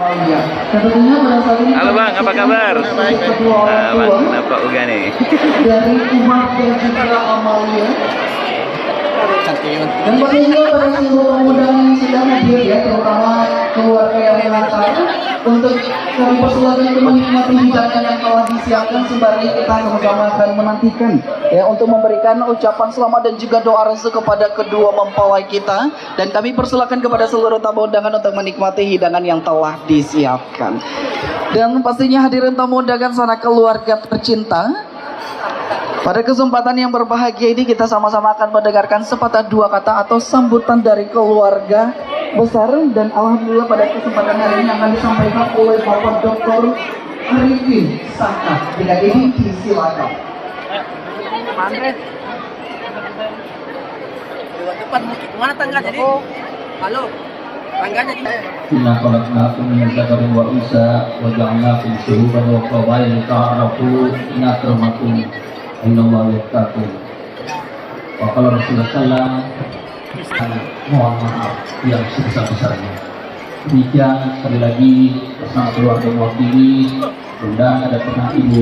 Amalia. Dan tentunya pada saat ini Halo Bang, apa kabar? kedua orang Bang, tua kenapa Uga nih? dari Umar dan juga Amalia. Dan pastinya pada seluruh pemuda yang sudah hadir ya, terutama keluarga yang mengantar, untuk kami persilakan untuk menikmati hidangan yang telah disiapkan sembari kita sama-sama akan menantikan ya untuk memberikan ucapan selamat dan juga doa restu kepada kedua mempelai kita. Dan kami persilakan kepada seluruh tamu undangan untuk menikmati hidangan yang telah disiapkan. Dan pastinya hadirin tamu undangan sanak keluarga tercinta, pada kesempatan yang berbahagia ini kita sama-sama akan mendengarkan sepatah dua kata atau sambutan dari keluarga besar. Dan alhamdulillah pada kesempatan hari ini akan disampaikan oleh Bapak Dr. Arifin Saka. Bila ini disilakan. Mana tangga jadi? Halo. Tangganya di Inna khalaqnakum min dzakarin wa unsa wa ja'alnakum syu'uban wa qabaila ta'arafu inna akramakum innallaha yattaqun. Wa qala Rasulullah sallallahu mohon maaf yang sebesar-besarnya. Demikian sekali lagi bersama keluarga mewakili Bunda ada pernah Ibu